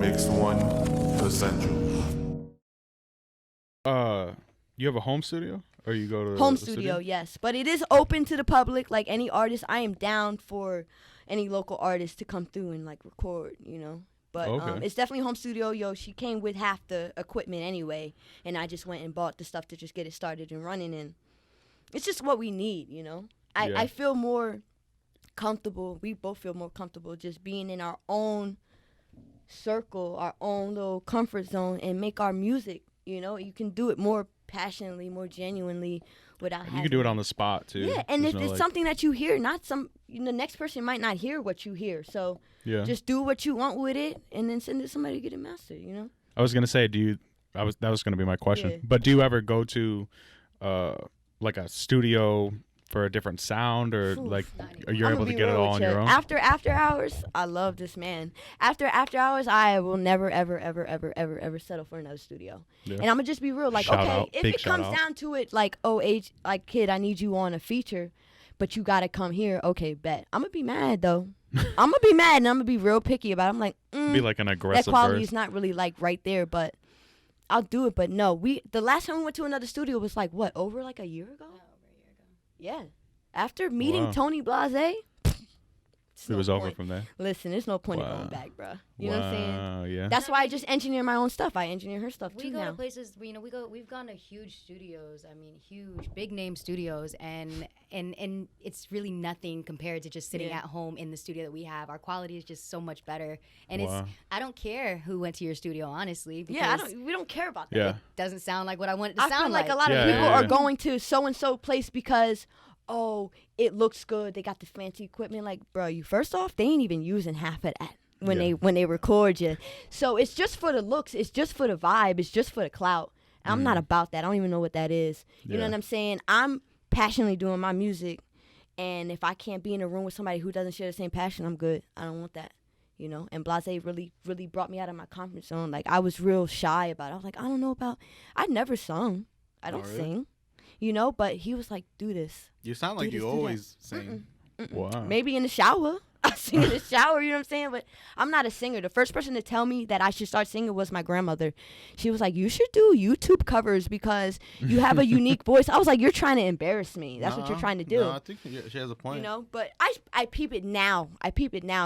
X1 Essential. You have a home studio, or you go to Home a studio, yes. But it is open to the public. Like any artist, I am down for any local artist to come through and like record, you know. But Okay. it's definitely home studio. Yo, she came with half the equipment anyway, and I just went and bought the stuff to just get it started and running. And it's just what we need, you know. Yeah. I feel more comfortable. We both feel more comfortable just being in our own circle, our own little comfort zone, and make our music. You know, you can do it more passionately, more genuinely, without And having. you can do it on the spot too. Yeah, and There's if no, it's like- something that you hear, not some, you know, the next person might not hear what you hear. So Yeah. just do what you want with it, and then send it to somebody to get it mastered. You know. I was gonna say, that was gonna be my question. Yeah. But do you ever go to, like a studio for a different sound, or Oof. like, Not are you I'ma able to be get it real all with on ya. your own? After hours, I love this man. After hours, I will never ever settle for another studio. Yeah. And I'm gonna just be real, like, Shout okay, out. if Big it shout comes out. down to it, like, oh, like, kid, I need you on a feature, but you gotta come here. Okay, bet. I'm gonna be mad though. I'm gonna be mad, and I'm gonna be real picky about it. I'm like, Be like an that aggressive quality verse. is not really like right there, but I'll do it. But no, the last time we went to another studio was like what, over like a year ago? Yeah, over a year ago. Yeah. After meeting Wow. Tony Blase, It was over from there. Listen, there's no point in Wow. going back, bro. You know what I'm saying? Wow, yeah. That's why I just engineer my own stuff. I engineer her stuff We too go now. to places, we've gone to huge studios. I mean, huge, big name studios, and it's really nothing compared to just sitting Yeah. at home in the studio that we have. Our quality is just so much better, and Wow. I don't care who went to your studio, honestly. Because Yeah, we don't care about that. Yeah. It doesn't sound like what I want it to I sound feel like a lot Yeah, of people yeah, are yeah. going to so and so place because, oh, it looks good. They got the fancy equipment. Like, bro, you first off, they ain't even using half of that when Yeah. they record you. So it's just for the looks. It's just for the vibe. It's just for the clout. I'm not about that. I don't even know what that is. You know Yeah. what I'm saying? I'm passionately doing my music, and if I can't be in a room with somebody who doesn't share the same passion, I'm good. I don't want that. You know, and Blase really brought me out of my comfort zone. Like, I was real shy about it. I was like, I don't know about. I never sung. I don't really? sing. You know, but he was like, do this. You sound Do like this, you do that. always sing. Wow. Maybe in the shower. I sing in the shower, you know what I'm saying? But I'm not a singer. The first person to tell me that I should start singing was my grandmother. She was like, you should do YouTube covers because you have a unique voice. I was like, you're trying to embarrass me. That's what you're trying to do. No, I think she has a point. You know, but I peep it now.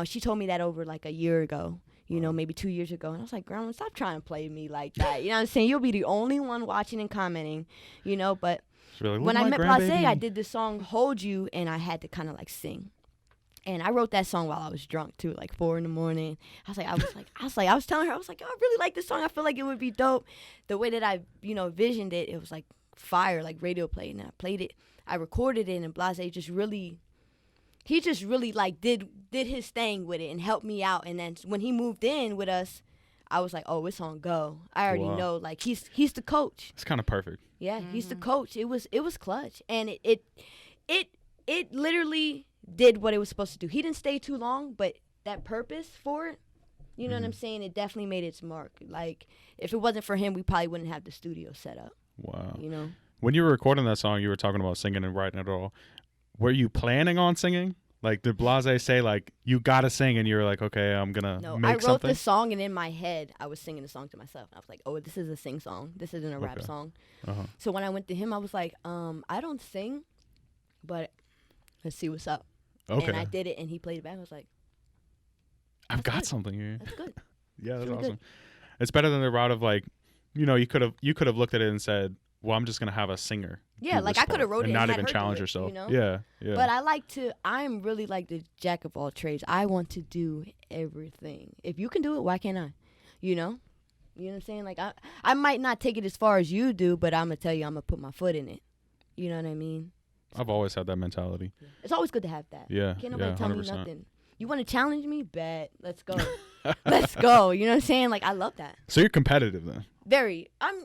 She told me that over like a year ago. You know, maybe 2 years ago. And I was like, Grandma, stop trying to play me like that. You know what I'm saying? You'll be the only one watching and commenting, you know. But She'd be like, when "Look I at met my Blase, grandbaby." I did the song Hold You, and I had to kind of like sing. And I wrote that song while I was drunk too, like 4 a.m. I was telling her, I was like, oh, I really like this song. I feel like it would be dope. The way that I, you know, visioned it, it was like fire, like radio play. And I played it, I recorded it, and Blase just really like did his thing with it and helped me out. And then when he moved in with us, I was like, oh, it's on go. I already Wow. know, like he's the coach. It's kind of perfect. Yeah, he's the coach. It was clutch, and it literally did what it was supposed to do. He didn't stay too long, but that purpose for it, you know what I'm saying? It definitely made its mark. Like, if it wasn't for him, we probably wouldn't have the studio set up. Wow. You know? When you were recording that song, you were talking about singing and writing it all. Were you planning on singing? Like, did Blase say, like, you got to sing, and you were like, okay, I'm going to No, make I wrote something? the song, and in my head, I was singing the song to myself. I was like, oh, this is a sing song. This isn't a rap Okay. song. Uh-huh. So when I went to him, I was like, I don't sing, but let's see what's up. Okay. And I did it, and he played it back. I was like, I've got good. something here. that's good. Yeah, that's really awesome. good. It's better than the route of, like, you know, you could have looked at it and said, well, I'm just going to have a singer. Yeah, do like, this I coulda part," wrote it and and not had even her do challenge it, yourself. you know? Yeah. But I'm really like the jack of all trades. I want to do everything. If you can do it, why can't I? You know? You know what I'm saying? Like, I might not take it as far as you do, but I'm going to tell you, I'm going to put my foot in it. You know what I mean? I've always had that mentality. It's always good to have that. Yeah. Can't nobody tell me 100%. nothing. You want to challenge me? Bet. Let's go. Let's go. You know what I'm saying? Like, I love that. So you're competitive then? Very. I'm...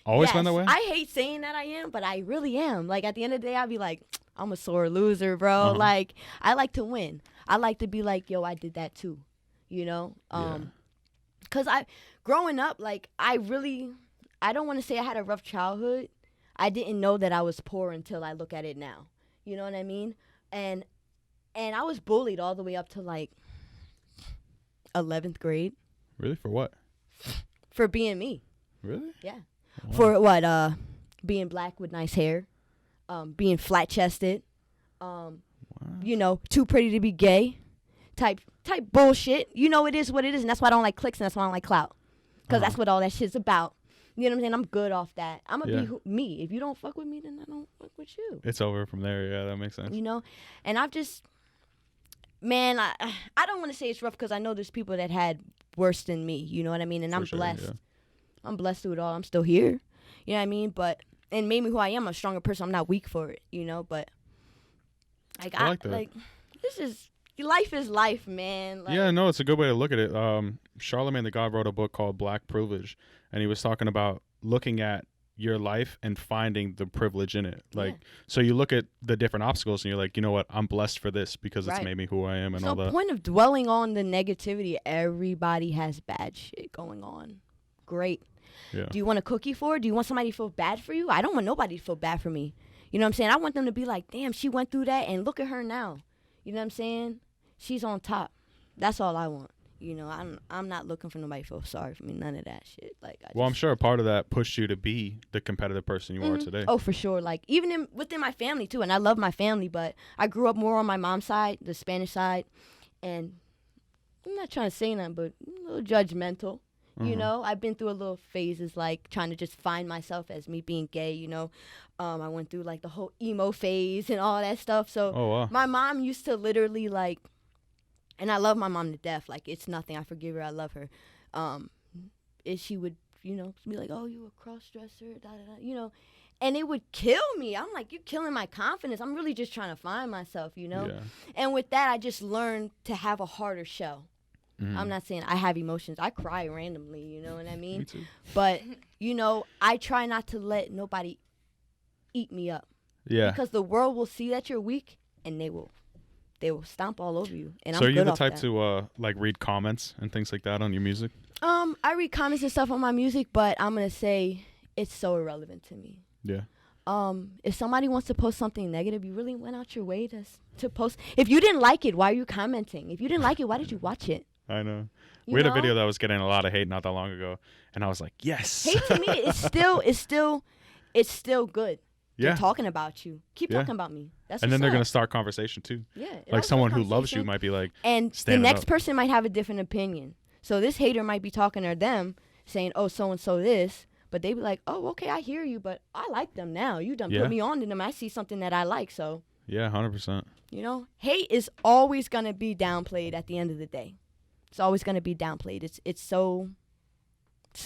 Always yes, been that way? I hate saying that I am, but I really am. Like, at the end of the day, I'll be like, I'm a sore loser, bro. Uh-huh. Like, I like to win. I like to be like, yo, I did that too. You know? Because growing up, like, I don't want to say I had a rough childhood. I didn't know that I was poor until I look at it now. You know what I mean? And I was bullied all the way up to, like, 11th grade. Really? For what? for being me. Really? Yeah. Wow. For what? Being black with nice hair, being flat chested, Wow. you know, too pretty to be gay, type bullshit. You know, it is what it is, and that's why I don't like clicks, and that's why I don't like clout, because that's what all that shit's about. You know what I'm saying? I'm good off that. I'm gonna be me. If you don't fuck with me, then I don't fuck with you. It's over from there. Yeah, that makes sense. You know, and I've just, man, I don't want to say it's rough because I know there's people that had worse than me. You know what I mean? And For I'm sure, blessed. yeah. I'm blessed through it all. I'm still here. You know what I mean? But and made me who I am. I'm a stronger person. I'm not weak for it. You know, but like I like that. like this is life is life, man. Like, Yeah, no, it's a good way to look at it. Charlemagne the God wrote a book called Black Privilege, and he was talking about looking at your life and finding the privilege in it. Like, so you look at the different obstacles and you're like, you know what, I'm blessed for this because it's Right. made me who I am and There's all no that. point of dwelling on the negativity. Everybody has bad shit going on. Great. Yeah. Do you want a cookie for it? Do you want somebody to feel bad for you? I don't want nobody to feel bad for me. You know what I'm saying? I want them to be like, damn, she went through that and look at her now. You know what I'm saying? She's on top. That's all I want. You know, I'm not looking for nobody to feel sorry for me. None of that shit. Like, Well, I'm sure a part of that pushed you to be the competitive person you are today. Oh, for sure. Like, even within my family, too. And I love my family, but I grew up more on my mom's side, the Spanish side. And I'm not trying to say nothing, but a little judgmental. You know, I've been through a little phases, like, trying to just find myself as me being gay, you know. I went through, like, the whole emo phase and all that stuff. So Oh, wow. my mom used to literally, like, and I love my mom to death. Like, it's nothing. I forgive her. I love her. She would, you know, be like, oh, you a cross-dresser, da-da-da, you know. And it would kill me. I'm like, you're killing my confidence. I'm really just trying to find myself, you know. Yeah. And with that, I just learned to have a harder shell. I'm not saying I have emotions. I cry randomly, you know what I mean? Me too. But, you know, I try not to let nobody eat me up. Yeah. Because the world will see that you're weak, and they will stomp all over you. And So I'm are you good the off type that. to like read comments and things like that on your music? I read comments and stuff on my music, but I'm gonna say it's so irrelevant to me. Yeah. If somebody wants to post something negative, you really went out your way to post. If you didn't like it, why are you commenting? If you didn't like it, why did you watch it? I know. You We had a know? video that was getting a lot of hate not that long ago, and I was like, yes. Hate to me, it's still good. Yeah. They're talking about you. Keep Yeah. talking about me. That's And then what's they're up. going to start conversation too. Yeah, it Like always someone starts who loves you conversation. might be like, And the standing next up. person might have a different opinion. So this hater might be talking to them, saying, oh, so-and-so this. But they be like, oh, okay, I hear you, but I like them now. You done Yeah. put me on to them. I see something that I like. So, yeah, 100%. you know, hate is always going to be downplayed at the end of the day. It's always going to be downplayed.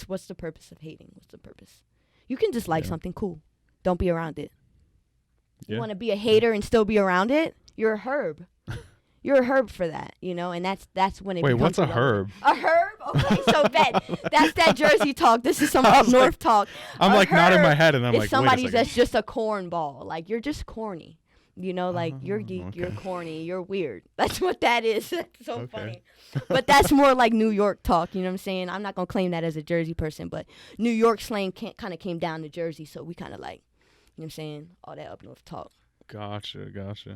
What's the purpose of hating? What's the purpose? You can dislike Yeah. something, cool. Don't be around it. You Yeah. want to be a hater and still be around it? You're a herb. You're a herb for that, you know, and that's when it Wait, becomes what's a irrelevant. herb? A herb? Okay, so that's that Jersey talk. This is some up north talk. I'm A like nodding my herb head and I'm is like, somebody wait a second. that's just a cornball. Like, you're just corny. You know, like, you're geek, okay. you're corny, you're weird. That's what that is. That's so Okay. funny. But that's more like New York talk, you know what I'm saying? I'm not going to claim that as a Jersey person, but New York slang kind of came down to Jersey, so we kind of like, you know what I'm saying, all that up north talk. Gotcha.